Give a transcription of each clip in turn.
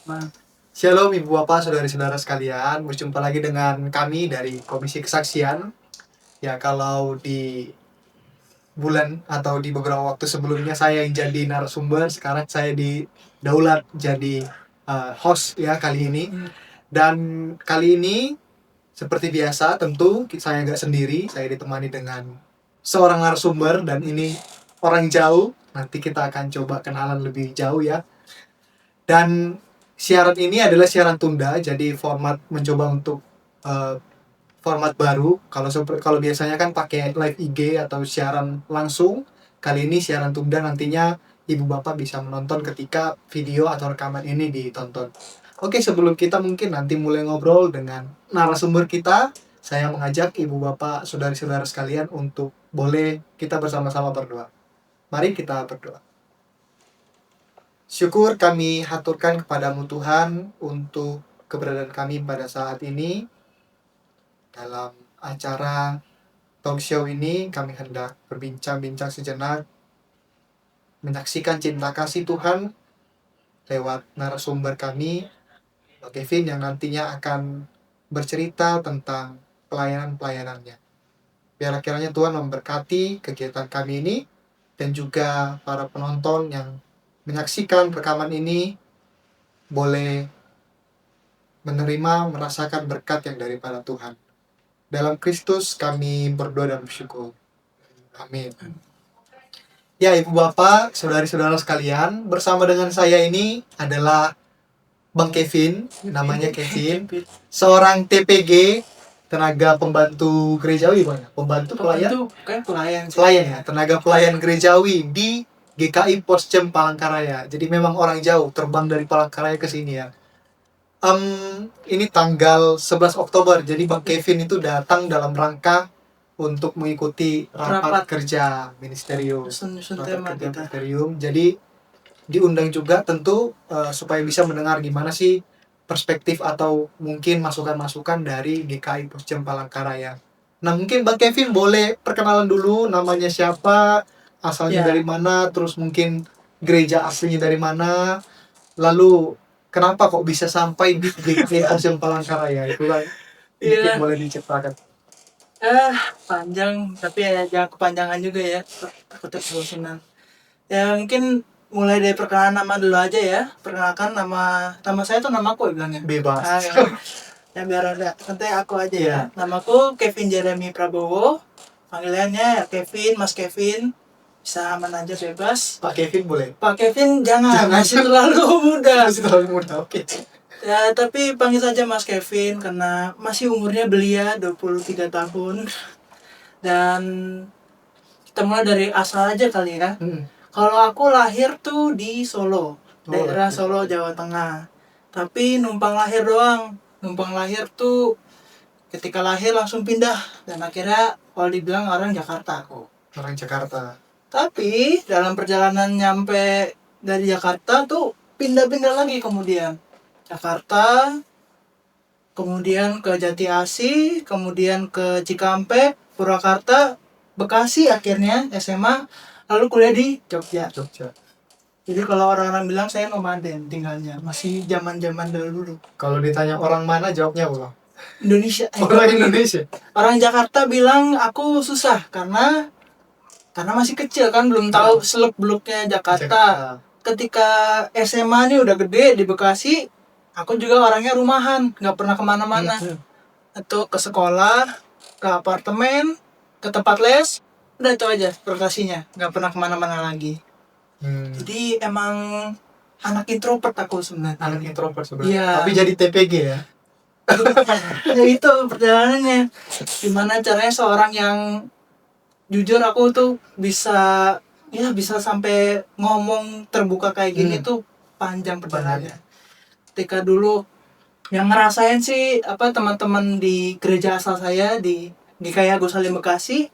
Nah, Shalom Ibu Bapak, saudari-saudara sekalian. Berjumpa lagi dengan kami dari Komisi Kesaksian. Ya, kalau di bulan atau di beberapa waktu sebelumnya saya yang jadi narasumber, sekarang saya di Daulat jadi host ya kali ini. Dan kali ini seperti biasa tentu saya nggak sendiri, saya ditemani dengan seorang narasumber dan ini orang jauh. Nanti kita akan coba kenalan lebih jauh ya. Dan siaran ini adalah siaran tunda, jadi format mencoba untuk uh, format baru. Kalau biasanya kan pakai live IG atau siaran langsung, kali ini siaran tunda, nantinya ibu bapak bisa menonton ketika video atau rekaman ini ditonton. Oke, sebelum kita mungkin nanti mulai ngobrol dengan narasumber kita, saya mengajak ibu bapak, saudari-saudara sekalian untuk boleh kita bersama-sama berdoa. Mari kita berdoa. Syukur kami haturkan kepadamu Tuhan untuk keberadaan kami pada saat ini. Dalam acara talk show ini kami hendak berbincang-bincang sejenak, menyaksikan cinta kasih Tuhan lewat narasumber kami, Kevin, yang nantinya akan bercerita tentang pelayanan-pelayanannya. Biar kiranya Tuhan memberkati kegiatan kami ini dan juga para penonton yang menyaksikan rekaman ini boleh menerima, merasakan berkat yang daripada Tuhan. Dalam Kristus kami berdoa dan bersyukur. Amin. Ya, Ibu Bapak, saudari-saudara sekalian, bersama dengan saya ini adalah Bang Kevin, namanya Kevin, seorang TPG, tenaga pembantu gerejawi, Bang. Pembantu pelayan? Pelayan ya, tenaga pelayan gerejawi di GKI Poscem Palangkaraya. Jadi memang orang jauh, terbang dari Palangkaraya ke sini ya. Ini tanggal 11 Oktober, jadi Bang Kevin itu datang dalam rangka untuk mengikuti rapat kerja ministerium. Jadi diundang juga tentu supaya bisa mendengar gimana sih perspektif atau mungkin masukan-masukan dari GKI Poscem Palangkaraya. Nah, mungkin Bang Kevin boleh perkenalan dulu, namanya siapa, asalnya dari mana, terus mungkin gereja aslinya dari mana, lalu kenapa kok bisa sampai di GKI Poscem Palangkaraya, itu kan mungkin boleh diceritakan. panjang tapi ya jangan kepanjangan juga ya, takutnya kebosanan. Ya mungkin mulai dari perkenalan nama dulu aja ya. Perkenalkan nama saya tuh namaku ya bilangnya. Bebas. Ya biar ada santai aku aja ya. Namaku Kevin Jeremy Prabowo. Panggilannya ya Kevin, Mas Kevin. Bisa aman aja, bebas. Pak Kevin boleh? Pak Kevin jangan. Masih terlalu muda. Masih terlalu muda, oke. Ya, tapi panggil saja Mas Kevin karena masih umurnya belia 23 tahun. Dan kita mulai dari asal aja kali ya. Kalau aku lahir tuh di Solo, daerah Solo, Jawa Tengah. Tapi numpang lahir doang. Numpang lahir tuh ketika lahir langsung pindah. Dan akhirnya kalau dibilang orang Jakarta aku. Orang Jakarta. Tapi dalam perjalanan nyampe dari Jakarta tuh pindah-pindah lagi kemudian. Jakarta, kemudian ke Jati Asih, kemudian ke Cikampek, Purwakarta, Bekasi akhirnya SMA, lalu kuliah di Jogja. Jadi kalau orang-orang bilang saya nomaden tinggalnya, masih zaman-zaman dulu. Kalau ditanya orang mana, jawabnya apa? Indonesia. Orang Indonesia. Orang Jakarta bilang aku susah karena masih kecil kan, belum tahu seluk-beluknya Jakarta. Ketika SMA nih udah gede di Bekasi, aku juga orangnya rumahan, nggak pernah kemana-mana. Atau ke sekolah, ke apartemen, ke tempat les, udah itu aja lokasinya, nggak pernah kemana-mana lagi. Jadi emang anak introvert aku sebenarnya. Anak introvert sebenarnya. Iya. Tapi jadi TPG ya. Ya itu perjalanannya. Gimana caranya seorang yang jujur aku tuh bisa sampai ngomong terbuka kayak gini tuh panjang perjalanannya. Ketika dulu yang ngerasain sih teman-teman di gereja asal saya di GKI Agus Salim Bekasi,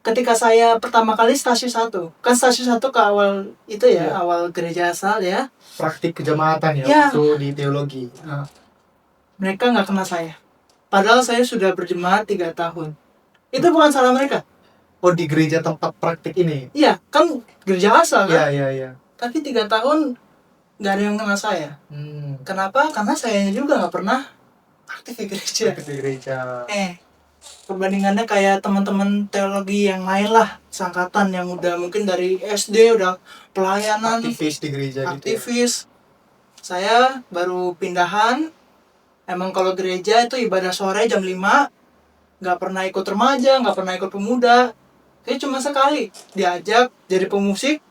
ketika saya pertama kali stasiun 1 kan stasiun 1 ke awal itu ya, awal gereja asal ya, praktik kejemaatan ya, itu di teologi. Mereka nggak kenal saya, padahal saya sudah berjemaat 3 tahun. Itu bukan salah mereka. Oh, di gereja tempat praktik ini? Iya, kan gereja asal kan? Iya. Tapi 3 tahun nggak ada yang kenal saya. Hmm. Kenapa? Karena saya juga nggak pernah aktif di gereja. Aktif di gereja. Perbandingannya kayak teman-teman teologi yang lain lah, seangkatan yang udah mungkin dari SD udah pelayanan, Aktivis di gereja gitu ya. aktivis. Saya baru pindahan. Emang kalau gereja itu ibadah sore jam 5, nggak pernah ikut remaja, nggak pernah ikut pemuda. Saya cuma sekali diajak jadi pemusik,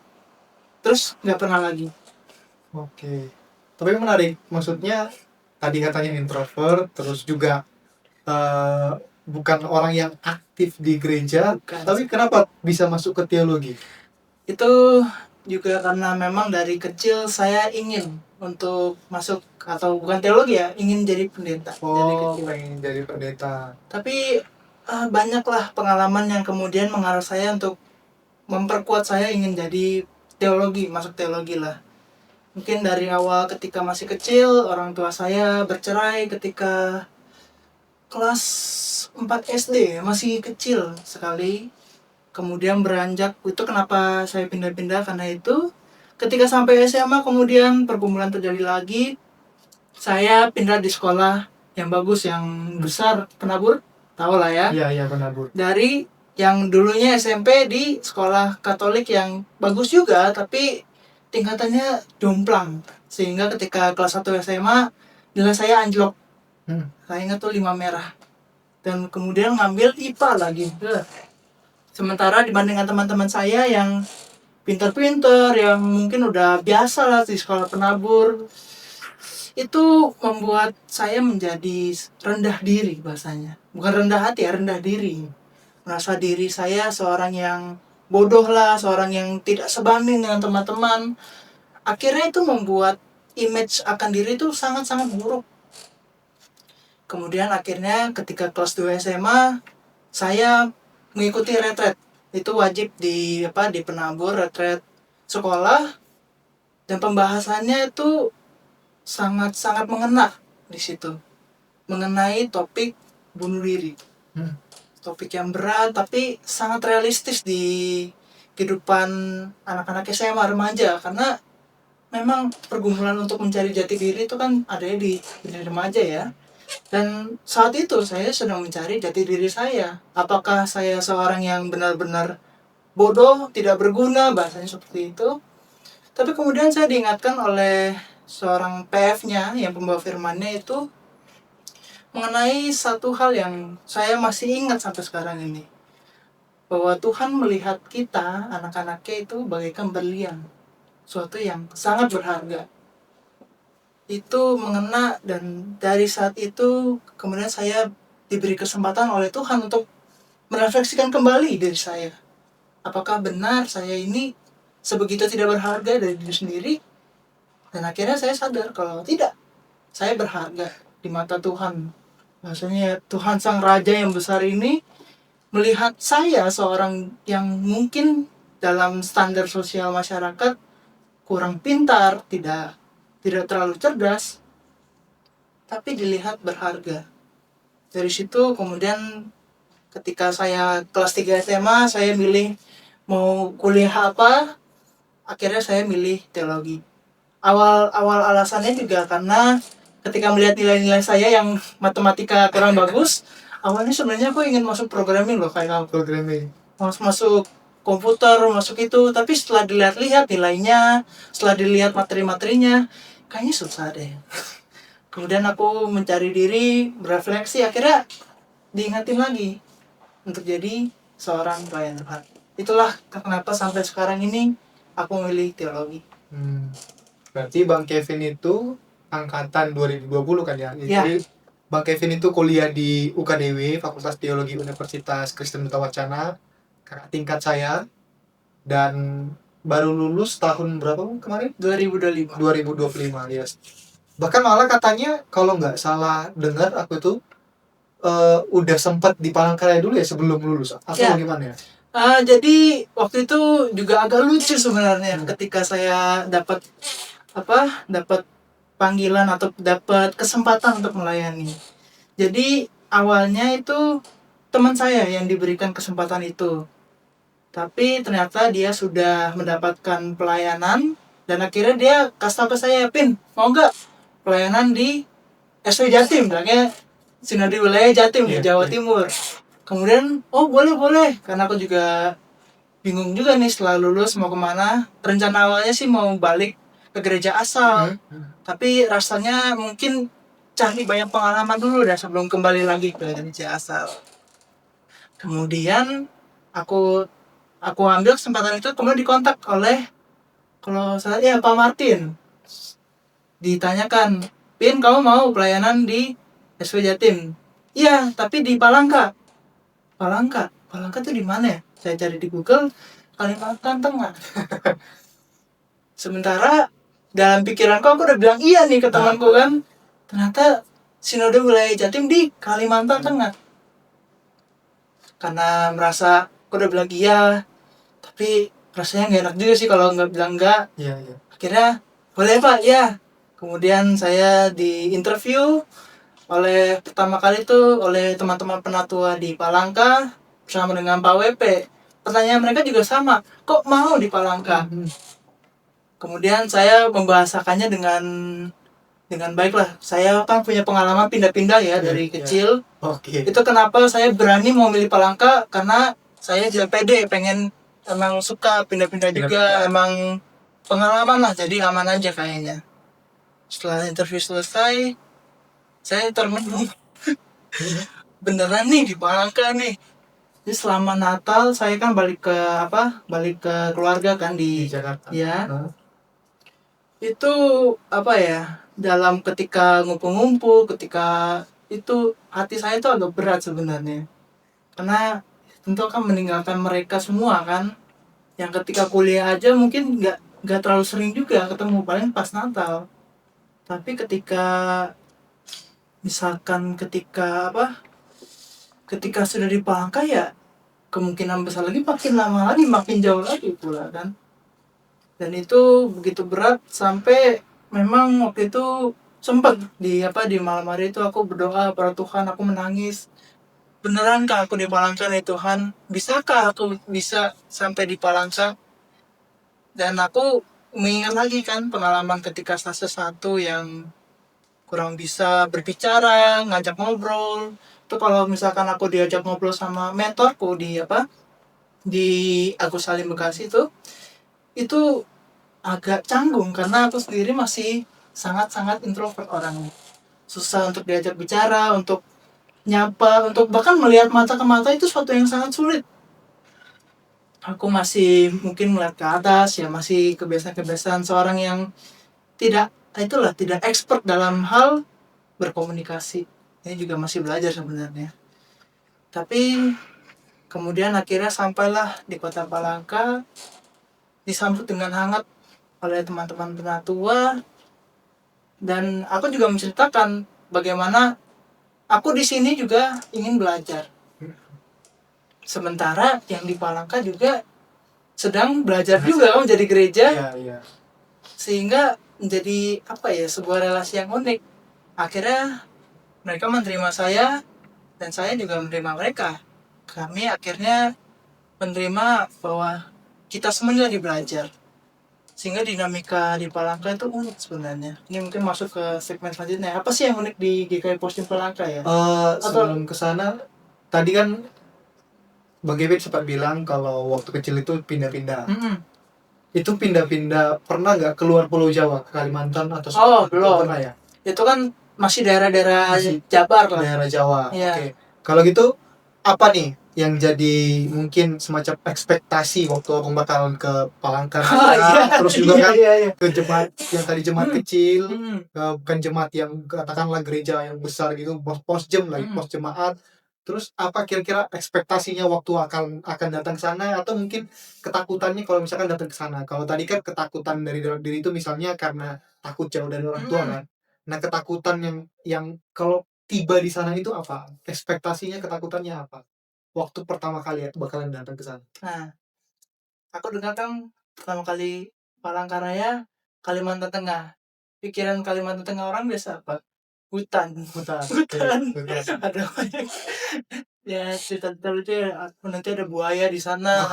terus nggak pernah lagi. Oke. Tapi menarik, maksudnya tadi katanya introvert, terus juga bukan orang yang aktif di gereja, Bukan. tapi kenapa bisa masuk ke teologi? Itu juga karena memang dari kecil saya ingin untuk masuk, atau bukan teologi ya, ingin jadi pendeta dari kecil. Pengen jadi pendeta. Tapi banyaklah pengalaman yang kemudian mengarah saya untuk memperkuat saya ingin jadi teologi, masuk teologi lah. Mungkin dari awal ketika masih kecil, orang tua saya bercerai ketika kelas 4 SD, masih kecil sekali. Kemudian beranjak, itu kenapa saya pindah-pindah, karena itu ketika sampai SMA kemudian pergumulan terjadi lagi. Saya pindah di sekolah yang bagus, yang besar, Penabur, tahu lah ya. Iya, Penabur. Dari yang dulunya SMP di sekolah Katolik yang bagus juga, tapi tingkatannya jomplang. Sehingga ketika kelas 1 SMA, nilai saya anjlok. Saya ingat tuh 5 merah. Dan kemudian ngambil IPA lagi. Sementara dibandingkan teman-teman saya yang pinter-pinter, yang mungkin udah biasa lah di sekolah Penabur, itu membuat saya menjadi rendah diri bahasanya. Bukan rendah hati ya, rendah diri. Merasa diri saya seorang yang bodoh lah, seorang yang tidak sebanding dengan teman-teman. Akhirnya itu membuat image akan diri itu sangat-sangat buruk. Kemudian akhirnya ketika kelas 2 SMA, saya mengikuti retret. Itu wajib di Penabur, retret sekolah, dan pembahasannya itu sangat-sangat mengena di situ. Mengenai topik bunuh diri. Topik yang berat tapi sangat realistis di kehidupan anak-anak SMA, remaja, karena memang pergumulan untuk mencari jati diri itu kan ada di remaja ya. Dan saat itu saya sedang mencari jati diri saya. Apakah saya seorang yang benar-benar bodoh, tidak berguna, bahasanya seperti itu. Tapi kemudian saya diingatkan oleh seorang PF-nya yang pembawa firmannya itu mengenai satu hal yang saya masih ingat sampai sekarang ini. Bahwa Tuhan melihat kita, anak-anaknya itu bagaikan berlian. Suatu yang sangat berharga. Itu mengena, dan dari saat itu kemudian saya diberi kesempatan oleh Tuhan untuk merefleksikan kembali diri saya. Apakah benar saya ini sebegitu tidak berharga dari diri sendiri? Dan akhirnya saya sadar kalau tidak, saya berharga di mata Tuhan. Maksudnya Tuhan Sang Raja yang besar ini melihat saya seorang yang mungkin dalam standar sosial masyarakat kurang pintar, tidak terlalu cerdas, tapi dilihat berharga. Dari situ kemudian ketika saya kelas 3 SMA, saya milih mau kuliah apa. Akhirnya saya milih teologi. Awal alasannya juga karena ketika melihat nilai-nilai saya yang matematika kurang bagus, awalnya sebenarnya aku ingin masuk programming loh, kayak Programming. masuk komputer, masuk itu. Tapi setelah dilihat-lihat nilainya, setelah dilihat materi-materinya, kayaknya susah deh. Kemudian aku mencari diri, berefleksi, akhirnya diingatin lagi untuk jadi seorang pelayan Tuhan. Itulah kenapa sampai sekarang ini aku memilih teologi. Berarti Bang Kevin itu angkatan 2020 kan ya? Ya. Jadi Bang Kevin itu kuliah di UKDW, Fakultas Teologi Universitas Kristen Duta Wacana, kakak tingkat saya, dan baru lulus tahun berapa kemarin? 2025. 2025, yes. Bahkan malah katanya kalau nggak salah dengar aku tuh udah sempat di Palangkaraya dulu ya sebelum lulus, atau Ya. bagaimana ya? Jadi waktu itu juga agak lucu sebenarnya ketika saya dapat panggilan atau dapat kesempatan untuk melayani. Jadi awalnya itu teman saya yang diberikan kesempatan itu. Tapi ternyata dia sudah mendapatkan pelayanan Dan akhirnya dia kasih tau ke saya, Pin, mau nggak pelayanan di SW Jatim, bilangnya Sinode Wilayah Jatim di Iya, Jawa iya. Timur. Kemudian, oh boleh, karena aku juga bingung juga nih setelah lulus mau kemana. Rencana awalnya sih mau balik ke gereja asal, tapi rasanya mungkin cari banyak pengalaman dulu dah sebelum kembali lagi ke gereja asal. Kemudian aku ambil kesempatan itu, kemudian dikontak oleh, kalau saya Pak Martin. Ditanyakan, Pin, kamu mau pelayanan di SW Jatim? Iya, tapi di Palangka. Palangka tuh di mana ya? Saya cari di Google, Kalimantan Tengah. Sementara dalam pikiranku aku udah bilang iya nih ke temanku kan. Ternyata Sinode Wilayah Jatim di Kalimantan Tengah. Karena merasa aku udah bilang iya, tapi rasanya nggak enak juga sih kalau nggak bilang enggak. Iya, iya. Akhirnya, boleh Pak, ya. Kemudian saya di interview pertama kali tuh oleh teman-teman penatua di Palangka bersama dengan Pak WP. Pertanyaan mereka juga sama, kok mau di Palangka? Kemudian saya membahasakannya dengan baik lah. Saya kan punya pengalaman pindah-pindah ya dari kecil. Oke. Itu kenapa saya berani mau milih Palangka, karena saya juga pede, pengen, emang suka pindah-pindah juga, emang pengalaman lah, jadi aman aja kayaknya. Setelah interview selesai, saya termenung. Beneran nih di Palangka nih. Jadi selama Natal saya kan balik ke keluarga kan Di di Jakarta. ya. Itu dalam ketika ngumpul-ngumpul, ketika itu hati saya itu agak berat sebenarnya. Karena tentu kan meninggalkan mereka semua kan. Yang ketika kuliah aja mungkin nggak terlalu sering juga ketemu, paling pas Natal. Tapi ketika misalkan ketika sudah di Palangka, ya kemungkinan besar lagi makin lama lagi makin jauh lagi pula kan. Dan itu begitu berat sampai memang waktu itu sempat di malam hari itu aku berdoa pada Tuhan, aku menangis, benerankah aku di Palangka nih Tuhan, bisakah aku bisa sampai di Palangka? Dan aku mengingat lagi kan pengalaman ketika fase 1 yang kurang bisa berbicara, ngajak ngobrol. Itu kalau misalkan aku diajak ngobrol sama mentorku di Agus Salim Bekasi itu agak canggung karena aku sendiri masih sangat-sangat introvert orangnya. Susah untuk diajak bicara, untuk nyapa, untuk bahkan melihat mata ke mata itu suatu yang sangat sulit. Aku masih mungkin melihat ke atas, ya masih kebiasaan-kebiasaan seorang yang tidak expert dalam hal berkomunikasi. Ini juga masih belajar sebenarnya. Tapi kemudian akhirnya sampailah di Kota Palangka, disambut dengan hangat oleh teman-teman penatua, dan aku juga menceritakan bagaimana aku di sini juga ingin belajar. Sementara yang di Palangka juga sedang belajar juga kan menjadi gereja. Iya. Sehingga menjadi sebuah relasi yang unik. Akhirnya mereka menerima saya dan saya juga menerima mereka. Kami akhirnya menerima bahwa kita semuanya lagi belajar. Sehingga dinamika di Palangka itu unik sebenarnya. Ini mungkin masuk ke segmen selanjutnya. Apa sih yang unik di GKI Posting Palangka ya? Sebelum kesana, tadi kan Bang Gavin sempat bilang kalau waktu kecil itu pindah-pindah. Itu pindah-pindah, pernah nggak keluar Pulau Jawa, ke Kalimantan atau belum. Pernah ya? Itu kan masih daerah-daerah Masih Jabar lah. Daerah Jawa. Iya. Oke. Kalau gitu apa nih yang jadi mungkin semacam ekspektasi waktu aku bakalan ke Palangka? Terus juga kan ke jemaat yang tadi jemaat kecil, bukan jemaat yang katakanlah gereja yang besar gitu, pos jem lagi, pos jemaat. Terus apa kira-kira ekspektasinya waktu akan datang ke sana, atau mungkin ketakutannya kalau misalkan datang ke sana? Kalau tadi kan ketakutan dari dalam diri itu misalnya karena takut jauh dari orang tua kan. Nah, ketakutan yang kalau tiba di sana itu apa? Ekspektasinya, ketakutannya apa? Waktu pertama kali ya bakalan datang ke sana. Nah, aku dengar kan pertama kali Palangkaraya, Kalimantan Tengah. Pikiran Kalimantan Tengah orang biasa apa? Hutan. Ada banyak ya cerita-cerita lucu ya, nanti ada buaya di sana.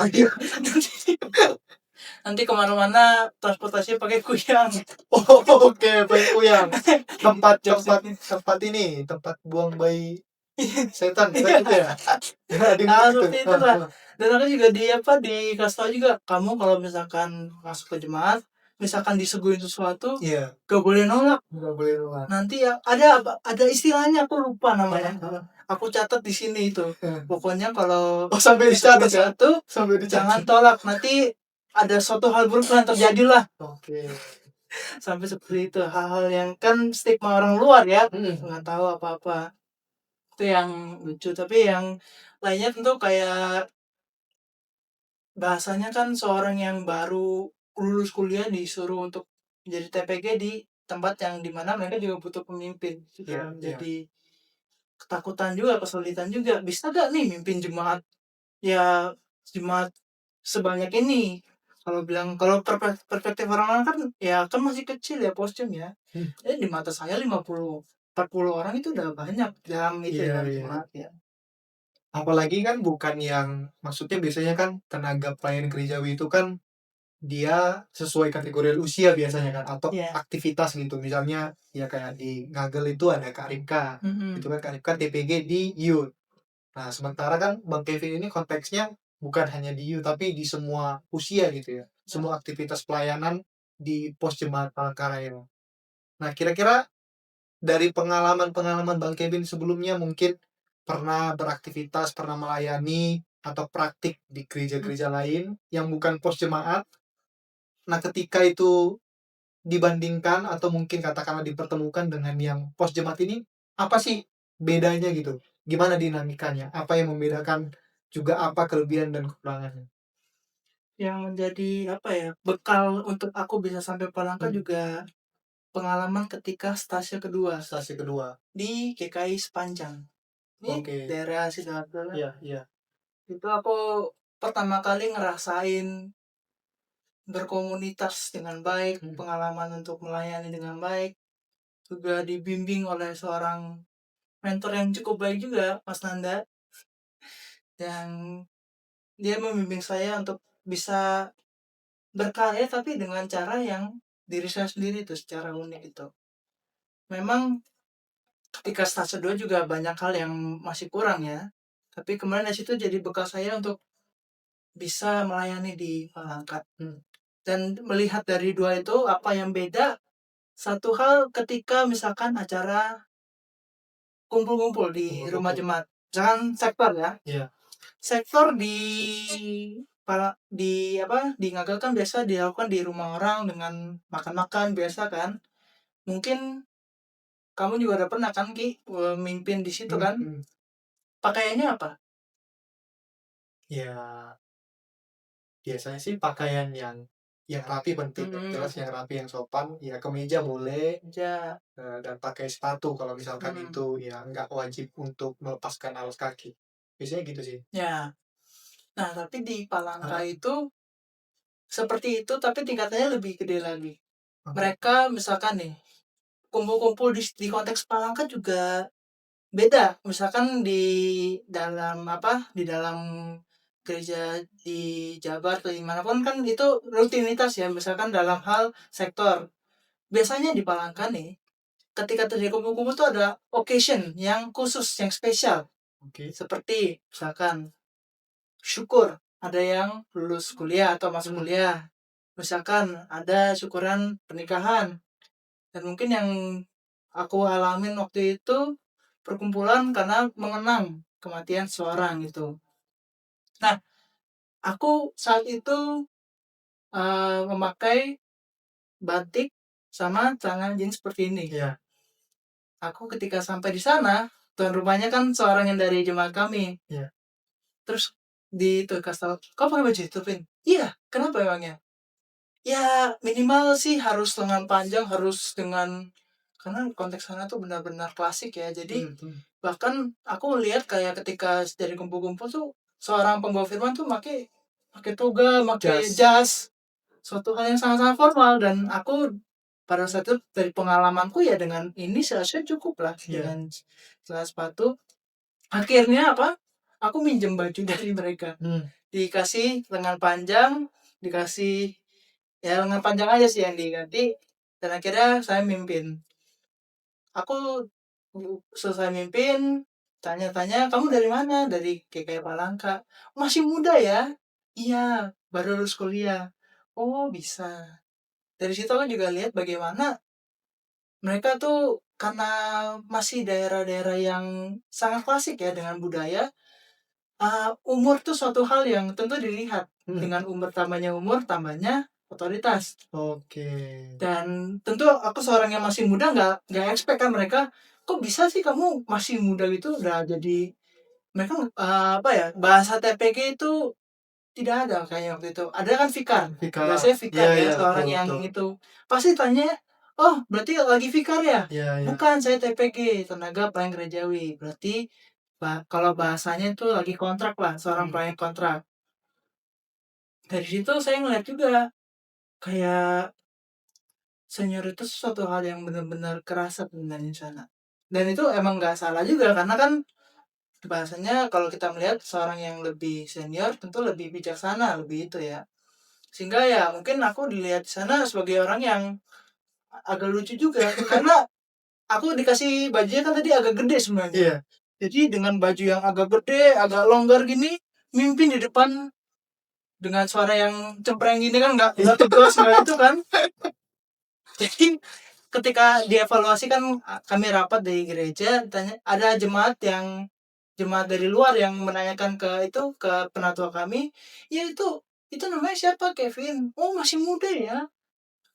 Nanti kemana-mana transportasinya pakai kuyang. Oh, oke, baik Uyang. Tempat Jokes-jokesnya. tempat buang bayi setan bukan Iya. gitu ya? Ada yang gitu. Seperti itulah. Dan aku juga dikasih tahu juga, kamu kalau misalkan masuk ke jemaat, misalkan disuguhin sesuatu, Iya, gak boleh nolak. nggak boleh luar. Nanti ya ada istilahnya, aku lupa namanya. Aku catat di sini itu. Pokoknya kalau Oh, sampai disuguhin dicatat ya? sesuatu, Sampai jangan dicatat. tolak. Nanti ada suatu hal buruk yang terjadi lah. Oke. Sampai seperti itu. Hal-hal yang kan stigma orang luar ya. Hmm. Nggak tahu apa-apa. Itu yang lucu. Tapi yang lainnya tentu kayak bahasanya kan seorang yang baru lulus kuliah disuruh untuk menjadi TPG di tempat yang dimana mereka juga butuh pemimpin. Juga Iya, iya. menjadi ketakutan juga, kesulitan juga. Bisa gak nih mimpin jemaat? Ya jemaat sebanyak ini. Kalau perspektif orang-orang kan ya kan masih kecil ya postum ya. Jadi di mata saya 40 orang itu udah banyak dalam itu Iya, ya iya. jemaat ya. Apalagi kan bukan yang maksudnya biasanya kan tenaga pelayan gerejawi itu kan dia sesuai kategori usia biasanya kan atau Iya. aktivitas gitu. Misalnya ya kayak di Ngagel itu ada Kak Ripka. Mm-mm. Itu kan Kak Ripka TPG di youth. Nah, sementara kan Bang Kevin ini konteksnya bukan hanya di youth tapi di semua usia gitu ya. Semua aktivitas pelayanan di pos jemaat Palangkaraya. Nah, kira-kira dari pengalaman-pengalaman Bang Kevin sebelumnya mungkin pernah beraktivitas, pernah melayani atau praktik di gereja-gereja lain yang bukan pos jemaat. Nah, ketika itu dibandingkan atau mungkin katakanlah dipertemukan dengan yang pos jemaat ini, apa sih bedanya gitu? Gimana dinamikanya? Apa yang membedakan? Juga apa kelebihan dan kekurangannya? Yang menjadi apa ya bekal untuk aku bisa sampai Palangka Hmm. juga pengalaman ketika stase kedua Stasi kedua. di GKI Sepanjang. Ini Oke. daerah Sidoarjo. Iya, iya. Itu aku pertama kali ngerasain berkomunitas dengan baik, pengalaman untuk melayani dengan baik, juga dibimbing oleh seorang mentor yang cukup baik juga, Mas Nanda, yang dia membimbing saya untuk bisa berkarya tapi dengan cara yang diri saya sendiri itu secara unik itu. Memang ketika stase 2 juga banyak hal yang masih kurang ya. Tapi kemarin dari situ jadi bekal saya untuk bisa melayani di Palangka. Dan melihat dari dua itu apa yang beda, satu hal ketika misalkan acara kumpul-kumpul di rumah jemaat. Jangan sektor ya. Iya. Sektor di Ngagel kan biasa dilakukan di rumah orang dengan makan-makan biasa kan. Mungkin kamu juga udah pernah kan Ki mimpin di situ kan? Pakaiannya apa? Ya, biasanya sih pakaian yang rapi penting, jelas yang rapi, yang sopan. Ya, kemeja boleh, Ja. dan pakai sepatu kalau misalkan Hmm. itu ya nggak wajib untuk melepaskan alas kaki. Biasanya gitu sih. Ya. Nah, tapi di Palangka itu seperti itu tapi tingkatannya lebih gede lagi. Mereka misalkan nih kumpul-kumpul di konteks Palangka juga beda. Misalkan di dalam gereja di Jabar atau dimanapun kan itu rutinitas ya. Misalkan dalam hal sektor. Biasanya di Palangka nih, ketika terjadi kumpul-kumpul tuh ada occasion yang khusus, yang spesial. Seperti misalkan syukur, ada yang lulus kuliah atau masuk kuliah. Misalkan ada syukuran pernikahan. Dan mungkin yang aku alamin waktu itu perkumpulan karena mengenang kematian seorang gitu. Nah, aku saat itu memakai batik sama celana jeans seperti ini. Iya. Aku ketika sampai di sana, tuan rumahnya kan seorang yang dari jemaat kami. Iya. Terus kasih tahu, kau pakai baju itu, Vin? Iya, kenapa emangnya? Ya minimal sih harus lengan panjang, harus dengan karena konteks sana tuh benar-benar klasik ya. Jadi bahkan aku lihat kayak ketika dari kumpul-kumpul tuh seorang pembawa firman tuh pakai toga, pakai jas, suatu hal yang sangat-sangat formal. Dan aku pada saat itu dari pengalamanku ya dengan ini seharusnya cukup lah dengan celana sepatu. Akhirnya apa? Aku minjem baju dari mereka, dikasih lengan panjang dikasih ya lengan panjang aja sih yang diganti, dan akhirnya saya mimpin. Aku selesai mimpin, tanya-tanya, kamu dari mana? Dari GKI Palangka. Masih muda ya? Iya, baru lulus kuliah. Oh bisa. Dari situ aku juga lihat bagaimana mereka tuh karena masih daerah-daerah yang sangat klasik ya dengan budaya. Umur tuh suatu hal yang tentu dilihat. Dengan umur tambahnya otoritas. Oke. Dan tentu aku seorang yang masih muda nggak expect kan mereka, kok bisa sih kamu masih muda gitu udah jadi, mereka apa ya, bahasa TPG itu tidak ada kayaknya waktu itu. Ada kan Fikar. Fikar. Biasanya Fikar Iya, ya iya, seorang betul, yang betul. itu. Pasti tanya, "Oh, berarti lagi Fikar ya?" Iya, iya. "Bukan, saya TPG, Tenaga Pelayan Gerejawi." Berarti kalau bahasanya itu lagi kontrak lah, seorang pelayan kontrak. Dari situ saya ngeliat juga kayak senior itu suatu hal yang benar-benar kerasa sebenarnya di sana. Dan itu emang nggak salah juga karena kan bahasanya kalau kita melihat seorang yang lebih senior tentu lebih bijaksana, lebih itu ya. Sehingga ya mungkin aku dilihat di sana sebagai orang yang agak lucu juga karena aku dikasih bajunya kan tadi agak gede sebenarnya. Iya. Jadi dengan baju yang agak gede, agak longgar gini, mimpin di depan dengan suara yang cempreng gini kan nggak tegas nggak itu kan. Jadi ketika dievaluasi kan kami rapat dari gereja, tanya ada jemaat dari luar yang menanyakan ke penatua kami, ya itu namanya siapa, Kevin? Oh masih muda ya.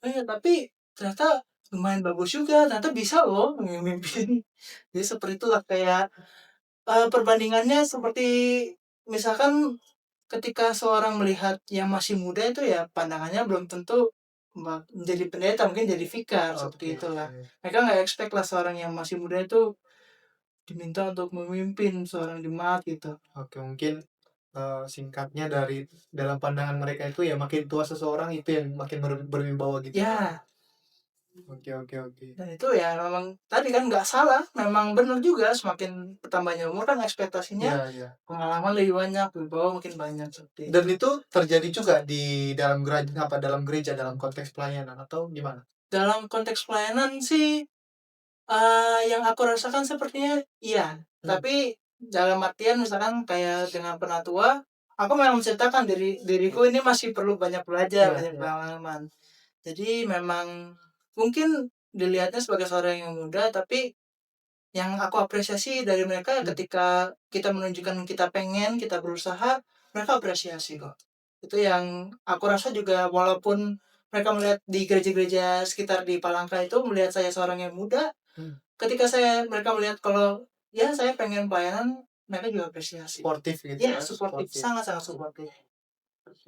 Tapi ternyata lumayan bagus juga, ternyata bisa loh memimpin. Jadi seperti itulah kayak perbandingannya seperti misalkan ketika seorang melihat yang masih muda itu ya pandangannya belum tentu menjadi pendeta, mungkin jadi vikar, seperti itulah. Mereka nggak expect lah seorang yang masih muda itu diminta untuk memimpin seorang jemaat gitu. Oke, mungkin singkatnya dari dalam pandangan mereka itu ya makin tua seseorang itu yang makin berwibawa gitu. Ya, Oke, oke, oke. dan itu ya memang tadi kan nggak salah, memang benar juga semakin bertambahnya umur kan ekspektasinya Iya, iya. pengalaman lebih banyak, wibawa makin banyak seperti itu. Dan itu terjadi juga di dalam gereja dalam konteks pelayanan atau gimana? Dalam konteks pelayanan sih yang aku rasakan sepertinya iya, tapi dalam artian misalkan kayak dengan penatua, aku memang menceritakan diriku ini masih perlu banyak belajar, Iya, banyak iya. pengalaman. Jadi memang mungkin dilihatnya sebagai seorang yang muda, tapi yang aku apresiasi dari mereka ketika kita menunjukkan kita pengen, kita berusaha, mereka apresiasi kok. Itu yang aku rasa juga walaupun mereka melihat di gereja-gereja sekitar di Palangka itu melihat saya seorang yang muda, ketika mereka melihat kalau ya saya pengen pelayanan, mereka juga apresiasi. Sportif gitu Ya, ya. suportif, sangat-sangat suportif.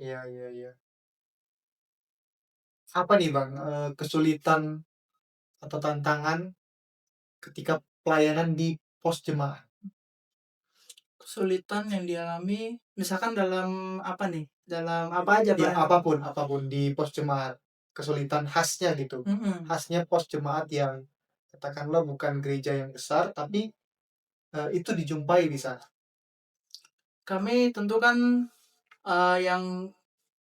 Iya, iya, iya. Apa nih Bang, kesulitan atau tantangan ketika pelayanan di pos jemaah? Kesulitan yang dialami misalkan dalam apa nih? Dalam apa aja, Ya, Pak? apapun di pos jemaat. Kesulitan khasnya gitu. Khasnya pos jemaat yang katakanlah bukan gereja yang besar, tapi itu dijumpai di sana. Kami tentu kan yang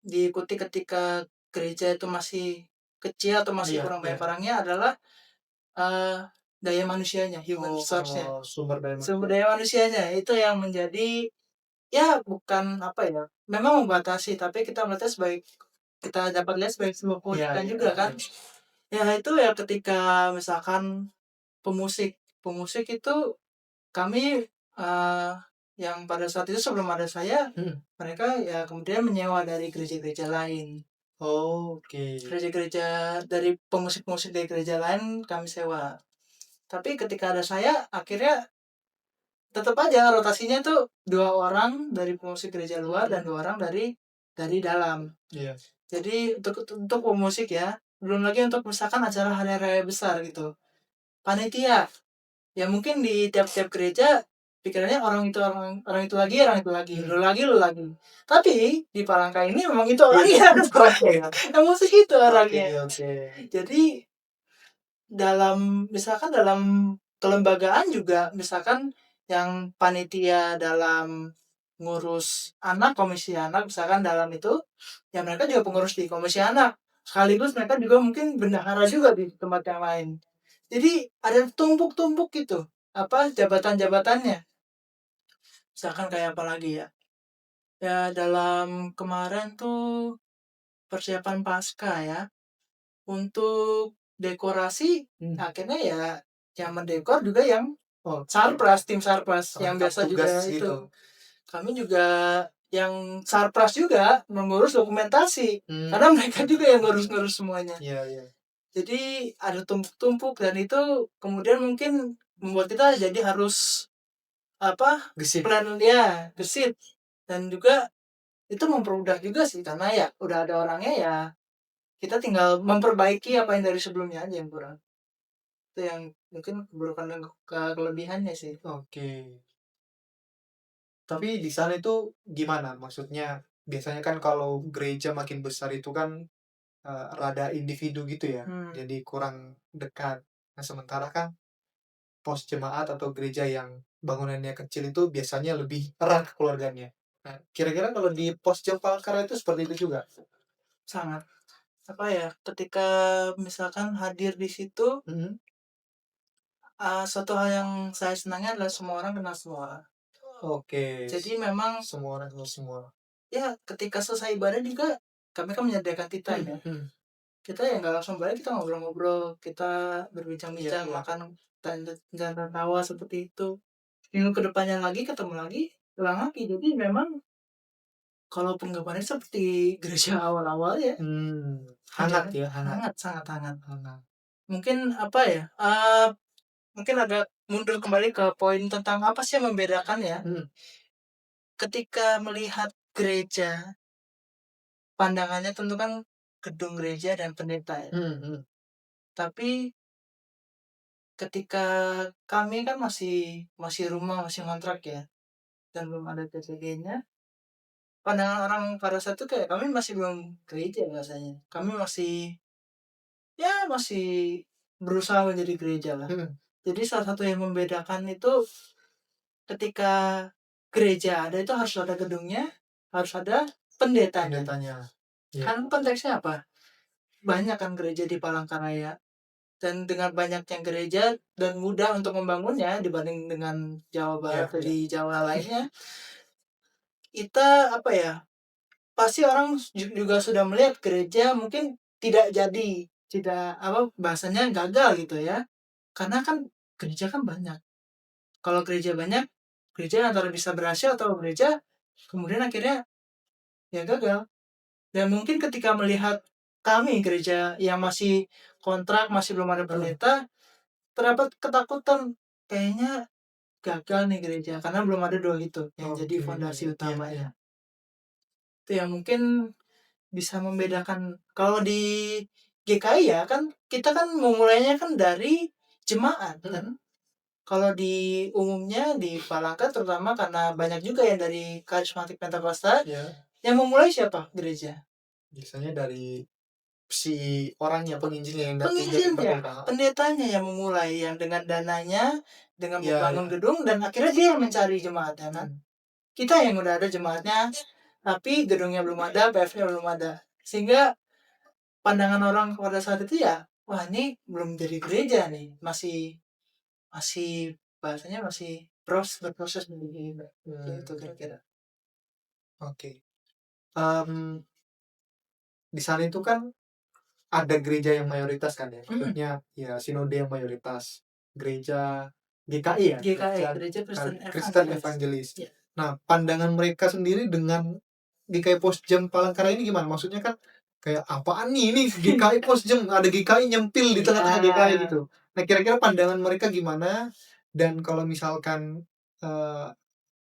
diikuti ketika gereja itu masih kecil atau masih Iya, kurang banyak iya. orangnya adalah eh, daya manusianya, human resource-nya. Sumber daya Sumber manusia. daya manusianya itu yang menjadi ya bukan apa ya, memang membatasi tapi kita melihatnya sebagai kita dapat lihat sebagai sebuah Iya, keunikan iya, juga kan. iya. Ya itu ya ketika misalkan pemusik pemusik itu kami yang pada saat itu sebelum ada saya, mereka ya kemudian menyewa dari gereja-gereja lain. Oke. Gereja-gereja dari pemusik-pemusik dari gereja lain kami sewa. Tapi ketika ada saya, akhirnya tetap aja rotasinya tuh 2 orang dari pemusik gereja luar dan 2 orang dari dalam. Iya. Jadi untuk pemusik ya, belum lagi untuk misalkan acara hari raya besar gitu. Panitia, ya mungkin di tiap-tiap gereja pikirannya orang itu lagi, lu lagi. Tapi di Palangka ini memang itu orangnya. Yang musik itu orangnya. Oke. Jadi misalkan dalam kelembagaan juga misalkan yang panitia dalam ngurus anak, komisi anak misalkan dalam itu, ya mereka juga pengurus di komisi anak. Sekaligus mereka juga mungkin bendahara juga di tempat yang lain. Jadi ada tumpuk-tumpuk gitu apa jabatan-jabatannya. Misalkan kayak apa lagi ya? Ya dalam kemarin tuh persiapan pasca ya. Untuk dekorasi akhirnya ya yang mendekor juga yang Oh, sarpras, tim sarpras yang lengkap biasa tugas juga gitu. itu. Kami juga yang sarpras juga mengurus dokumentasi karena mereka juga yang ngurus-ngurus semuanya. Iya, iya. Jadi ada tumpuk-tumpuk dan itu kemudian mungkin membuat kita jadi harus apa Gesit. plan ya gesit dan juga itu mempermudah juga sih karena ya udah ada orangnya ya kita tinggal memperbaiki apa yang dari sebelumnya aja yang kurang. Itu yang mungkin keburukan dan kelebihannya sih. Oke. Tapi di sana itu gimana? Maksudnya biasanya kan kalau gereja makin besar itu kan rada individu gitu ya. Jadi kurang dekat. Nah, sementara kan pos jemaat atau gereja yang bangunannya kecil itu biasanya lebih erat keluarganya. Nah, kira-kira kalau di pos Jam Palangkaraya itu seperti itu juga? Sangat apa ya ketika misalkan hadir di situ suatu hal yang saya senangnya adalah semua orang kenal semua orang. Oke. Jadi memang Semua orang kenal semua. ya ketika selesai ibadah juga kami kan menyediakan kita ya. Kita ya nggak langsung balik, kita ngobrol-ngobrol, kita berbincang-bincang, Iya, iya. makan dan tertawa seperti itu. Minggu kedepannya lagi ketemu lagi, ulang lagi. Jadi memang kalau penggabarannya seperti gereja awal-awal ya. Hangat ya, hangat. Hangat, sangat hangat. Hangat. Mungkin apa ya? Mungkin agak mundur kembali ke poin tentang apa sih yang membedakan ya. Ketika melihat gereja, pandangannya tentu kan gedung gereja dan pendeta ya. Tapi ketika kami kan masih rumah, masih kontrak ya, dan belum ada TPG-nya, pandangan orang pada saat itu kayak kami masih belum gereja rasanya. Kami masih berusaha menjadi gereja lah. Jadi salah satu yang membedakan itu ketika gereja ada itu harus ada gedungnya, harus ada pendetanya. Kan konteksnya apa? Banyak kan gereja di Palangkaraya. Dan dengan banyaknya gereja dan mudah untuk membangunnya dibanding dengan Jawa Barat atau di Jawa lainnya, kita apa ya? Pasti orang juga sudah melihat gereja mungkin tidak apa bahasanya gagal gitu ya. Karena kan gereja kan banyak. Kalau gereja banyak, gereja antara bisa berhasil atau gereja kemudian akhirnya ya gagal. Dan mungkin ketika melihat kami gereja yang masih kontrak, masih belum ada pendeta, terdapat ketakutan kayaknya gagal nih gereja karena belum ada dua itu yang jadi fondasi utamanya. Itu yang mungkin bisa membedakan. Kalau di GKI ya kan kita kan memulainya kan dari jemaat kan. Kalau di umumnya di Palangka terutama karena banyak juga yang dari karismatik Pentakosta, yang memulai siapa gereja? Biasanya dari si orangnya, penginjilnya yang pendetanya yang memulai, yang dengan dananya, dengan membangun gedung dan akhirnya dia yang mencari jemaatnya kan. Kita yang udah ada jemaatnya tapi gedungnya belum ada, PF-nya belum ada. Sehingga pandangan orang pada saat itu ya, wah ini belum jadi gereja nih, masih bahasanya masih berproses menjadi itu kira-kira. Oke. Di sana itu kan ada gereja yang mayoritas kan ya, maksudnya ya sinode yang mayoritas, gereja GKI ya, Gereja Kristen Evangelis. Nah, pandangan mereka sendiri dengan GKI Posjem Palangkaraya ini gimana? Maksudnya kan kayak apaan nih ini GKI Posjem, ada GKI nyempil di tengah-tengah GKI gitu. Nah, kira-kira pandangan mereka gimana? Dan kalau misalkan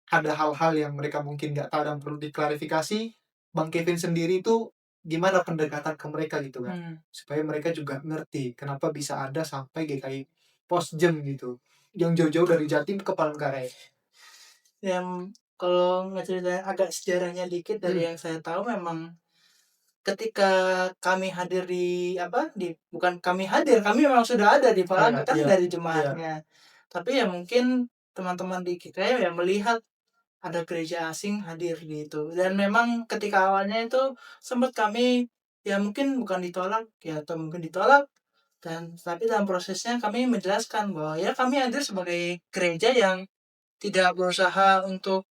ada hal-hal yang mereka mungkin nggak tahu dan perlu diklarifikasi, Bang Kevin sendiri itu gimana pendekatan ke mereka gitu kan, supaya mereka juga ngerti kenapa bisa ada sampai GKI Posjem gitu, yang jauh-jauh dari Jatim ke Palangkaraya. Yang kalau ngeceritain agak sejarahnya dikit dari yang saya tahu memang ketika kami hadir bukan kami hadir, kami memang sudah ada di Palangka kan dari jemaatnya. Tapi ya mungkin teman-teman di kita ya melihat ada gereja asing hadir di itu. Dan memang ketika awalnya itu sempat kami ya mungkin bukan ditolak ya atau mungkin ditolak, dan tapi dalam prosesnya kami menjelaskan bahwa ya kami hadir sebagai gereja yang tidak berusaha untuk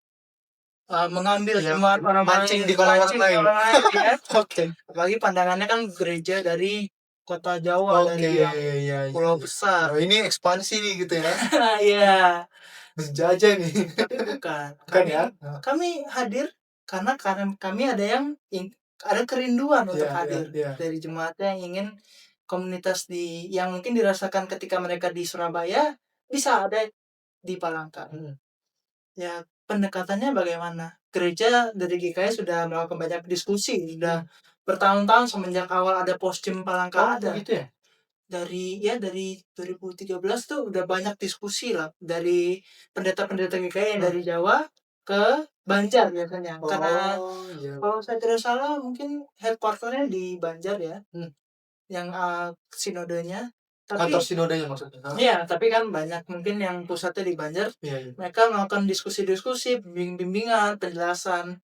mengambil Ya, jemaat orang mancing lain, di kolam orang mancing lain. orang lain ya. Oke. Apalagi pandangannya kan gereja dari kota Jawa, Oke, dari yang ya, ya. pulau besar. Oh, ini ekspansi nih gitu ya. Iya, Menjajah nih. tapi bukan. Bukan ya? Nah, Kami hadir karena kami ada ada kerinduan untuk iya, iya, hadir iya. dari jemaatnya yang ingin komunitas yang mungkin dirasakan ketika mereka di Surabaya bisa ada di Palangka. Hmm. Ya, pendekatannya bagaimana? Gereja dari GKI sudah melakukan banyak diskusi, sudah bertahun-tahun semenjak awal ada Postim Palangka Oh, ada. gitu ya? Dari 2013 tuh udah banyak diskusi lah dari pendeta-pendeta GKI yang Hah? dari Jawa ke Banjar biasanya. Karena Oh, iya. kalau saya tidak salah mungkin headquarternya di Banjar ya, Hmm. yang sinodenya. Kantor Tapi sinodenya maksudnya. Hah? iya, tapi kan banyak mungkin yang pusatnya di Banjar. Iya, iya. Mereka melakukan diskusi-diskusi, bimbingan, penjelasan.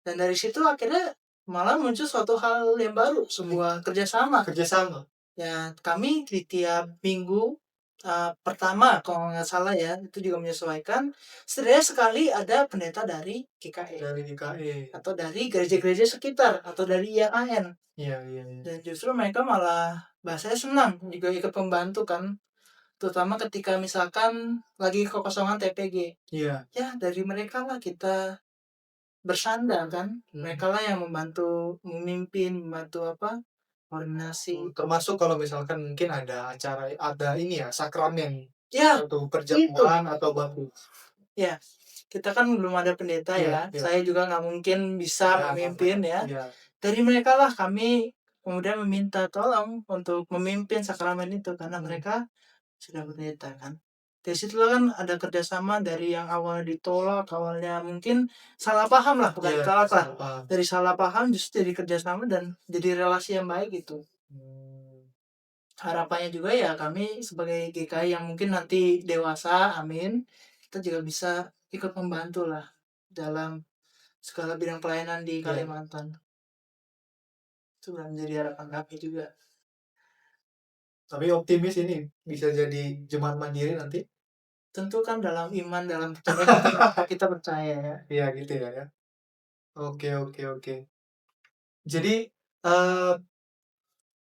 Dan dari situ akhirnya malah muncul suatu hal yang baru, sebuah kerjasama. Kerjasama. Ya, kami di tiap minggu pertama kalau nggak salah ya, itu juga menyesuaikan. Setidaknya sekali ada pendeta dari GKI Dari DKI. atau dari gereja-gereja sekitar atau dari IAAN. Iya, iya, iya. Dan justru mereka malah bahasanya senang juga ikut membantu kan, terutama ketika misalkan lagi kekosongan TPG. Iya. Ya, dari mereka lah kita bersandar kan. Mereka lah yang membantu memimpin, membantu koordinasi. Termasuk kalau misalkan mungkin ada acara, ada ini ya, sakramen Ya, atau itu. perjamuan atau batu. Ya, kita kan belum ada pendeta Iya, ya. iya. Saya juga nggak mungkin bisa Ya, memimpin ya. iya. Dari mereka lah kami kemudian meminta tolong untuk memimpin sakramen itu karena mereka sudah pendeta kan. Dari situlah kan ada kerjasama dari yang awalnya ditolak, awalnya mungkin salah paham lah, bukan Iya, ditolak lah. salah paham. Dari salah paham justru jadi kerjasama dan jadi relasi yang baik gitu. Harapannya juga ya kami sebagai GKI yang mungkin nanti dewasa, amin, kita juga bisa ikut membantu lah dalam segala bidang pelayanan di Iya. Kalimantan. Itu sudah menjadi harapan kami juga. Tapi optimis ini bisa jadi jemaat mandiri nanti. Tentu kan dalam iman, dalam percaya kita percaya ya. Iya gitu ya. Ya. Oke, oke, oke. Jadi eh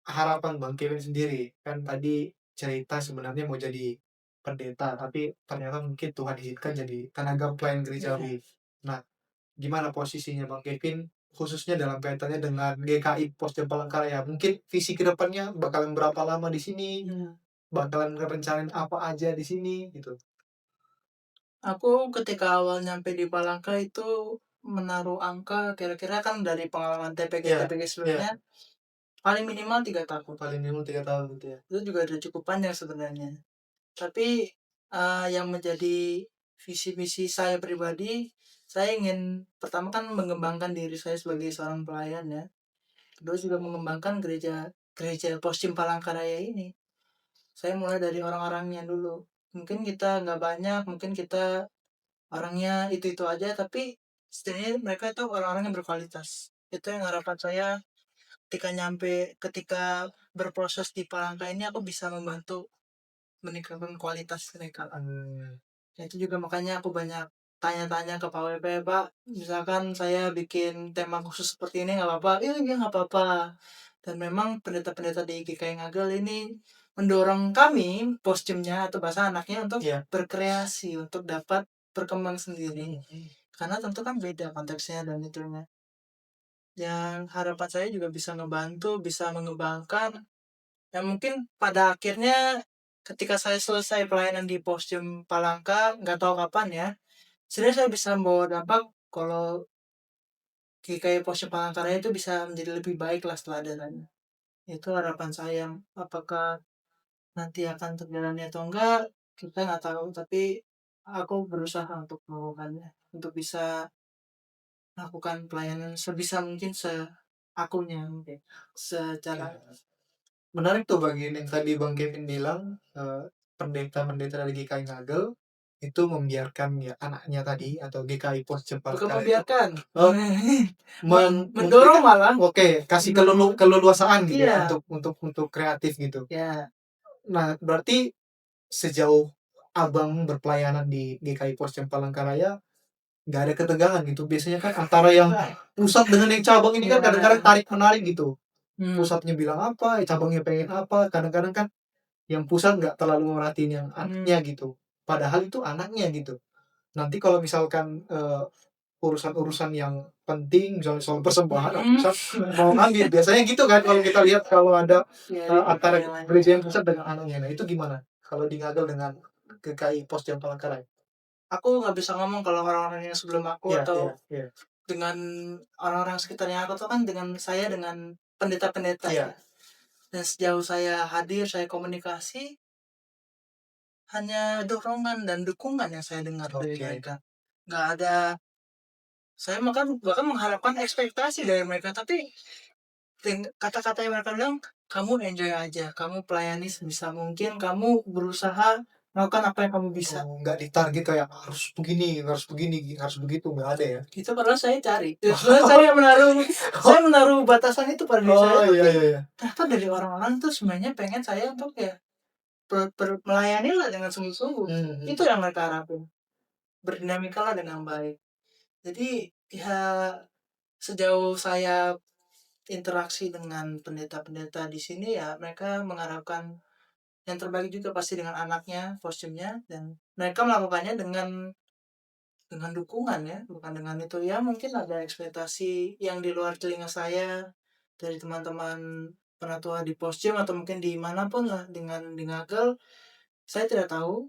harapan Bang Kevin sendiri kan tadi cerita sebenarnya mau jadi pendeta, tapi ternyata mungkin Tuhan izinkan jadi tenaga pelayan gerejawi. Nah, gimana posisinya Bang Kevin khususnya dalam kaitannya dengan GKI Pos Palangkaraya? Mungkin visi ke depannya bakalan berapa lama di sini? Hmm. Bakalan ngerencanain apa aja di sini gitu. Aku ketika awal nyampe di Palangka itu menaruh angka kira-kira kan dari pengalaman Iya, TPG-TPG iya. sebelumnya paling minimal 3 tahun. Paling minimum 3 tahun gitu ya. Itu juga udah cukup panjang sebenarnya. Tapi yang menjadi visi misi saya pribadi, saya ingin pertama kan mengembangkan diri saya sebagai seorang pelayan ya. Kedua juga mengembangkan gereja Postim Palangkaraya ini. Saya mulai dari orang-orangnya dulu. Mungkin kita nggak banyak, mungkin kita orangnya itu aja, tapi setidaknya mereka itu orang-orang yang berkualitas. Itu yang harapan saya ketika berproses di Palangka ini aku bisa membantu meningkatkan kualitas mereka. Ya, itu juga makanya aku banyak tanya-tanya ke Pak WP, Pak, misalkan saya bikin tema khusus seperti ini nggak apa-apa? Iya, iya nggak apa-apa. Dan memang pendeta-pendeta di GKI Ngagel ini mendorong kami, postimnya atau bahasa anaknya untuk Iya. berkreasi, untuk dapat berkembang sendiri. Karena tentu kan beda konteksnya dan itunya. Yang harapan saya juga bisa ngebantu, bisa mengembangkan. Ya mungkin pada akhirnya ketika saya selesai pelayanan di Postum Palangka, nggak tahu kapan ya, sebenarnya saya bisa membawa dampak kalau kayak Postum Palangkaraya itu bisa menjadi lebih baik lah setelah adanya. Itu harapan saya. Apakah nanti akan terjalani atau enggak, kita nggak tahu. Tapi aku berusaha untuk melakukannya, untuk bisa melakukan pelayanan sebisa mungkin seakunya mungkin, secara Menarik tuh bagian yang tadi Bang Kevin bilang, pendeta-pendeta dari GKI Ngagel itu membiarkan ya anaknya tadi atau GKI Pos bukan Cempalengkara itu membiarkan. Oh, Mendorong malah. oke, kasih keleluasaan gitu ya Iya. untuk kreatif gitu. Ya. Nah, berarti sejauh abang berpelayanan di GKI Pos Cempalengkaraya nggak ada ketegangan gitu. Biasanya kan antara yang pusat dengan yang cabang ini kan Iya. kadang-kadang tarik menarik gitu. Hmm. Pusatnya bilang apa, cabangnya pengen apa. Kadang-kadang kan yang pusat nggak terlalu merhatiin yang anaknya gitu. Padahal itu anaknya gitu. Nanti kalau misalkan urusan-urusan yang penting, misalnya soal persembahan, pusat mau ngambil. Biasanya gitu kan kalau kita lihat kalau ada antara gereja yang pusat dengan anaknya. Nah itu gimana? Kalau di Ngagel dengan GKI Pos Jam Palangkaraya? Aku nggak bisa ngomong kalau orang-orang yang sebelum aku Iya, atau iya, iya. dengan orang-orang sekitarnya aku tuh kan dengan saya dengan pendeta-pendeta Iya. ya. Dan sejauh saya hadir, saya komunikasi, hanya dorongan dan dukungan yang saya dengar dari Oke. mereka. Nggak ada, saya bahkan mengharapkan ekspektasi dari mereka, tapi kata-kata yang mereka bilang, kamu enjoy aja, kamu pelayani sebisa mungkin, kamu berusaha melakukan apa yang kamu bisa. Oh, nggak ditarget kayak harus begini, harus begini, harus begitu, nggak ada ya? Itu padahal saya cari. Sebenarnya saya menaruh batasan itu pada diri saya. Oh Tapi iya iya iya. ternyata dari orang-orang tuh sebenarnya pengen saya untuk ya melayani lah dengan sungguh-sungguh. Itu yang mereka harapin. Berdinamika lah dengan baik. Jadi ya sejauh saya interaksi dengan pendeta-pendeta di sini ya mereka mengharapkan yang terbaik juga pasti dengan anaknya, kostumnya, dan mereka melakukannya dengan dukungan ya, bukan dengan itu ya mungkin ada ekspektasi yang di luar telinga saya dari teman-teman penatua di Posjem atau mungkin di manapun lah dengan di Ngagel, saya tidak tahu,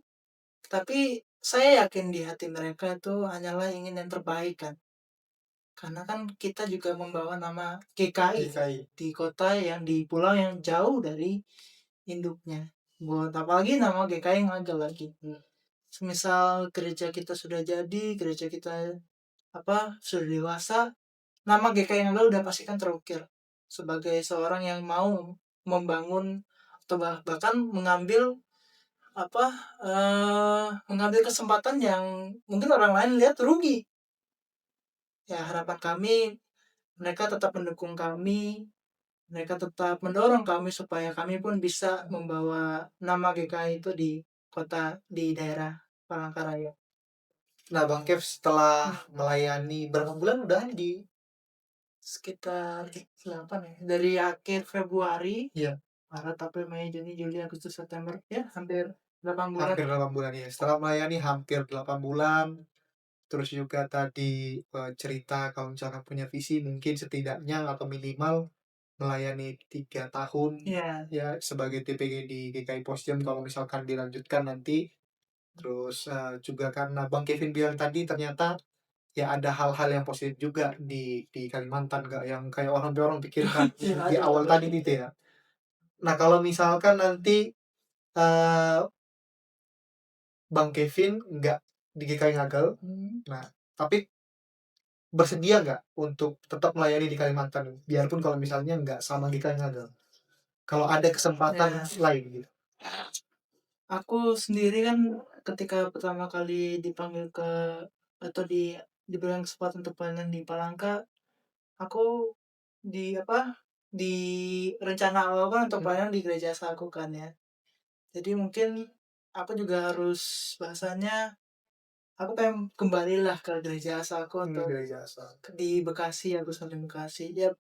tapi saya yakin di hati mereka itu hanyalah ingin yang terbaik kan, karena kan kita juga membawa nama GKI GKI. di kota yang di pulau yang jauh dari induknya, buat apalagi nama GKI Ngagel lagi. Semisal gereja kita sudah jadi, gereja kita sudah dewasa, nama GKI Ngagel udah pasti kan terukir sebagai seorang yang mau membangun atau bahkan mengambil mengambil kesempatan yang mungkin orang lain lihat rugi. Ya harapan kami mereka tetap mendukung kami, mereka tetap mendorong kami supaya kami pun bisa membawa nama GKI itu di kota di daerah Palangkaraya. Nah, Bang Kev setelah melayani berapa bulan udah di Sekitar 8 ya. Dari akhir Februari, Iya. Maret, April, Mei, Juni, Juli, Agustus, September, ya hampir 8 bulan. hampir 8 bulan ya. Setelah melayani hampir 8 bulan, terus juga tadi cerita kalau misalkan punya visi mungkin setidaknya atau minimal melayani 3 tahun Iya. ya sebagai TPG di GKI Posjem kalau misalkan dilanjutkan nanti. Terus juga karena Bang Kevin bilang tadi ternyata ya ada hal-hal yang positif juga di Kalimantan gak yang kayak orang pikirkan Iya, di ada. awal tadi gitu ya. Nah kalau misalkan nanti eh, Bang Kevin nggak di GKI Ngagel, nah tapi bersedia nggak untuk tetap melayani di Kalimantan biarpun kalau misalnya nggak sama GKI Ngagel, kalau ada kesempatan Ya, lain gitu. aku sendiri kan ketika pertama kali dipanggil ke atau diberikan kesempatan untuk pelayanan di Palangka, aku di rencana awal kan untuk pelayanan di gereja asalku kan ya. Jadi mungkin aku juga harus bahasanya aku pengen kembalilah ke gereja asalku untuk Gereja asal. di Bekasi, aku di Bekasi ya,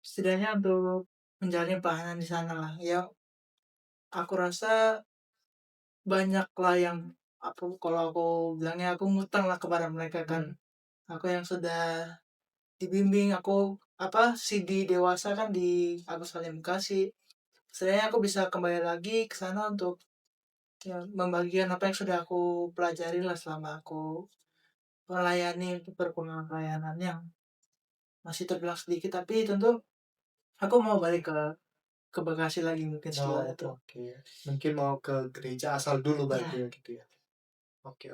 setidaknya untuk menjalani pelayanan di sana lah ya. Aku rasa banyak lah yang kalau aku bilangnya aku ngutang lah kepada mereka kan. Aku yang sudah dibimbing, aku CD dewasa kan di Agus Salim Bekasi, setidaknya aku bisa kembali lagi ke sana untuk ya, membagikan apa yang sudah aku pelajari lah selama aku melayani untuk perkembangan pelayanan yang masih terbilang sedikit, tapi tentu aku mau balik ke Bekasi lagi mungkin setelah itu. Oke. Mungkin mau ke gereja asal dulu berarti Ya. ya gitu ya. Oke.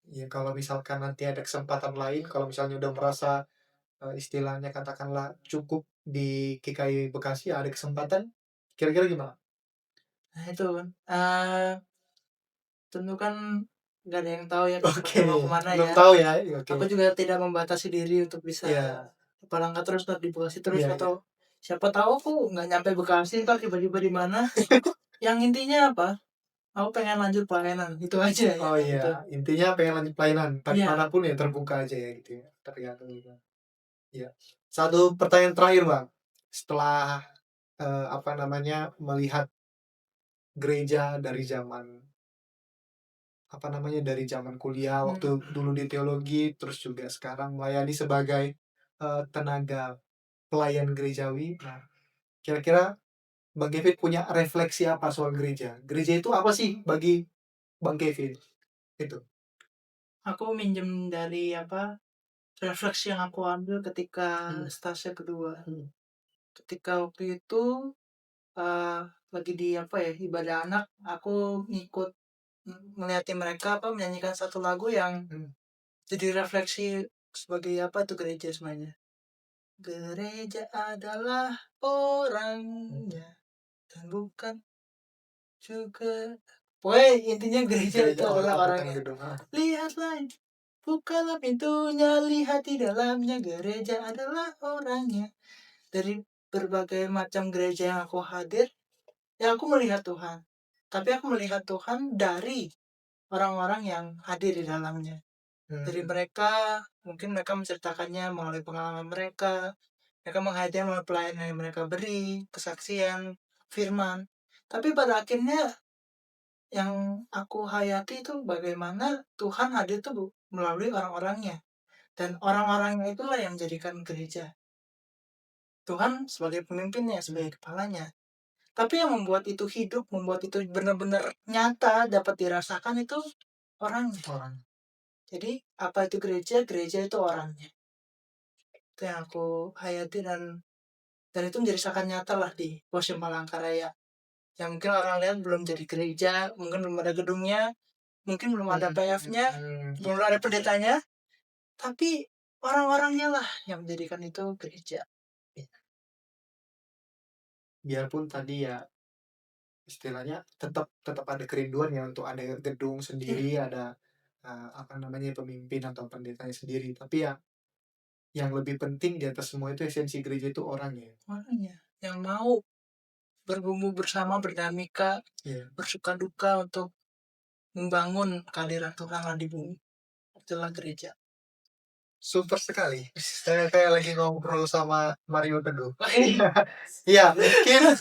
Ya kalau misalkan nanti ada kesempatan lain, kalau misalnya udah merasa istilahnya katakanlah cukup di GKI Bekasi ada kesempatan, kira-kira gimana? Nah itu kan. tentu kan nggak ada yang tahu ya Oke, kita mau kemana belum ya. tahu ya. Oke. Aku juga tidak membatasi diri untuk bisa Iya, ke Palangka terus ntar di Bekasi terus, iya, iya. atau siapa tahu aku nggak nyampe Bekasi ntar tiba-tiba di mana. Yang intinya apa? Aku pengen lanjut pelayanan itu aja ya Oh gitu. iya, intinya pengen lanjut pelayanan, Iya. manapun ya terbuka aja ya gitu ya, tergantung juga. Iya. Satu pertanyaan terakhir Bang, setelah apa namanya melihat gereja dari zaman apa namanya dari zaman kuliah waktu dulu di teologi terus juga sekarang melayani sebagai tenaga pelayan gerejawi. Nah, kira-kira Bang Kevin punya refleksi apa soal gereja? Gereja itu apa sih bagi Bang Kevin? Itu. Aku minjem dari apa, refleksi yang aku ambil ketika stase kedua. Ketika waktu itu lagi di apa ya, ibadah anak, aku ngikut ngeliatin mereka apa menyanyikan satu lagu yang jadi refleksi sebagai apa tuh gereja semuanya. Gereja adalah orangnya dan bukan juga. Pokoknya intinya gereja itu Gereja adalah bukan orangnya. gedung. Lihatlah, bukalah pintunya, lihat di dalamnya. Gereja adalah orangnya. Dari berbagai macam gereja yang aku hadir, ya aku melihat Tuhan. Tapi aku melihat Tuhan dari orang-orang yang hadir di dalamnya. Dari mereka, mungkin mereka menceritakannya melalui pengalaman mereka. Mereka menghadirkan melalui pelayanan yang mereka beri, kesaksian, firman. Tapi pada akhirnya yang aku hayati itu bagaimana Tuhan hadir tuh melalui orang-orangnya. Dan orang-orangnya itulah yang menjadikan gereja. Tuhan sebagai pemimpinnya, sebagai kepalanya. Tapi yang membuat itu hidup, membuat itu benar-benar nyata, dapat dirasakan itu orangnya. Jadi apa itu gereja? Gereja itu orangnya. Itu yang aku hayati, dan itu menjadi sangat nyata lah di Museum Palangkaraya. Yang mungkin orang lihat belum jadi gereja, mungkin belum ada gedungnya, mungkin belum ada PF-nya, belum ada pendetanya, tapi orang-orangnya lah yang menjadikan itu gereja. Biarpun tadi ya istilahnya tetap tetap ada kerinduan ya untuk ada gedung sendiri, ada apa namanya pemimpin atau pendetanya sendiri. Tapi ya yang lebih penting di atas semua itu esensi gereja itu orangnya. Orangnya yang mau bergumul bersama, berdamika, bersuka duka untuk membangun kehadiran Tuhan di bumi. Itulah gereja. Super sekali. Saya kayak lagi ngobrol sama Mario Teguh. Iya, mungkin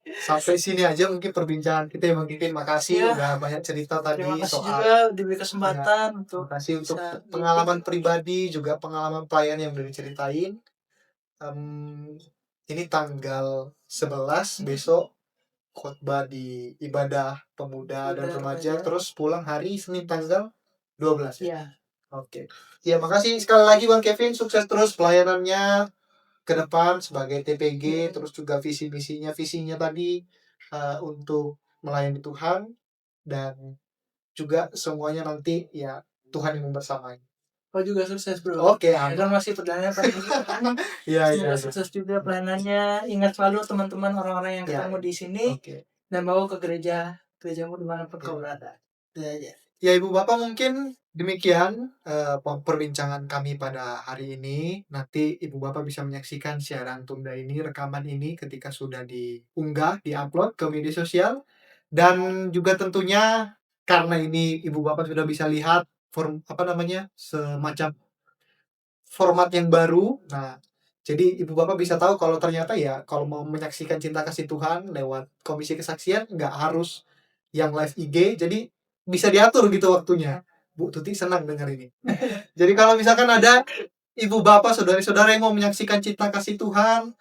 sampai sini aja mungkin perbincangan kita ya Bang Kevin. Makasih Ya, udah banyak cerita terima tadi kasih soal juga diberi kesempatan untuk terima kasih untuk bisa pengalaman pribadi juga pengalaman pelayan yang udah diceritain. Em, ini tanggal 11 besok khotbah di ibadah pemuda dan remaja terus pulang hari Senin tanggal 12 ya. ya. Oke. Ya, makasih sekali lagi Bang Kevin, sukses terus pelayanannya ke depan sebagai TPG, terus juga visi misinya, visinya tadi untuk melayani Tuhan dan juga semuanya nanti ya Tuhan yang membersamai. Kau juga sukses bro. Oke, Ya kan masih perdana pernikahan. Iya, Semoga iya. sukses juga pelayanannya. Ingat selalu teman-teman orang-orang yang ketemu di sini, Oke. dan bawa ke gerejamu dimanapun kau berada. Itu aja. Ya Ibu Bapak mungkin demikian perbincangan kami pada hari ini. Nanti Ibu Bapak bisa menyaksikan siaran tunda ini, rekaman ini ketika sudah diunggah, diupload ke media sosial. Dan juga tentunya karena ini Ibu Bapak sudah bisa lihat apa namanya semacam format yang baru. Nah, jadi Ibu Bapak bisa tahu kalau ternyata ya kalau mau menyaksikan cinta kasih Tuhan lewat komisi kesaksian nggak harus yang live IG, jadi bisa diatur gitu waktunya. Bu Tuti senang dengar ini. Jadi kalau misalkan ada Ibu Bapak, saudara-saudara yang mau menyaksikan cinta kasih Tuhan,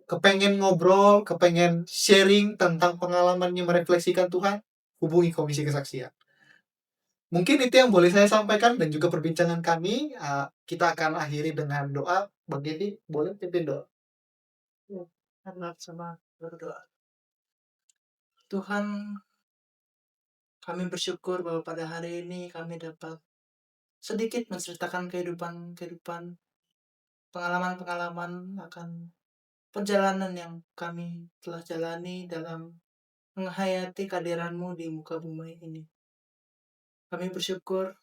kepengen ngobrol, kepengen sharing tentang pengalamannya merefleksikan Tuhan, hubungi komisi kesaksian. Mungkin itu yang boleh saya sampaikan dan juga perbincangan kami. Kita akan akhiri dengan doa. Bang Gedi, boleh pimpin doa? Karena sama berdoa. Tuhan, kami bersyukur bahwa pada hari ini kami dapat sedikit menceritakan kehidupan, pengalaman-pengalaman akan perjalanan yang kami telah jalani dalam menghayati kehadiranmu di muka bumi ini. Kami bersyukur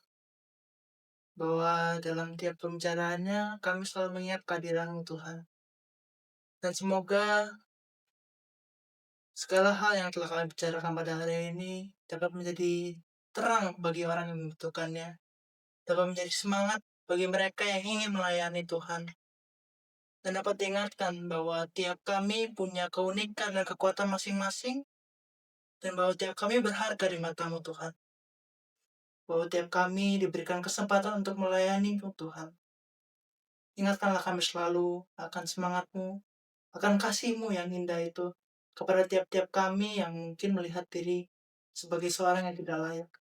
bahwa dalam tiap pembicaraannya kami selalu mengingat kehadiran Tuhan. Dan semoga segala hal yang telah kami bicarakan pada hari ini dapat menjadi terang bagi orang yang membutuhkannya, dapat menjadi semangat bagi mereka yang ingin melayani Tuhan, dan dapat diingatkan bahwa tiap kami punya keunikan dan kekuatan masing-masing, dan bahwa tiap kami berharga di mata-Mu Tuhan, bahwa tiap kami diberikan kesempatan untuk melayani Tuhan. Ingatkanlah kami selalu akan semangat-Mu, akan kasih-Mu yang indah itu kepada tiap-tiap kami yang mungkin melihat diri sebagai seorang yang tidak layak.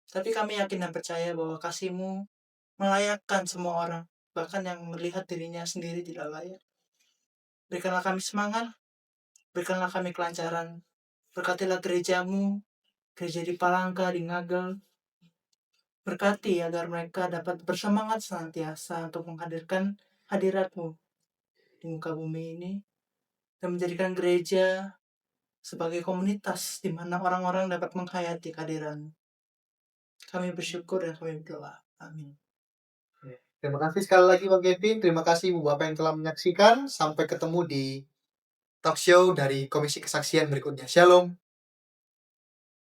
Tapi kami yakin dan percaya bahwa kasih-Mu melayakkan semua orang, bahkan yang melihat dirinya sendiri tidak layak. Berikanlah kami semangat, berikanlah kami kelancaran. Berkatilah gereja-Mu, gereja di Palangka, di Ngagel. Berkati agar mereka dapat bersemangat senantiasa untuk menghadirkan hadirat-Mu di muka bumi ini, dan menjadikan gereja sebagai komunitas di mana orang-orang dapat menghayati kehadiran. Kami bersyukur dan kami berdoa. Amin. Terima kasih sekali lagi Bang Kevin. Terima kasih Ibu Bapak yang telah menyaksikan. Sampai ketemu di talk show dari Komisi Kesaksian berikutnya. Shalom.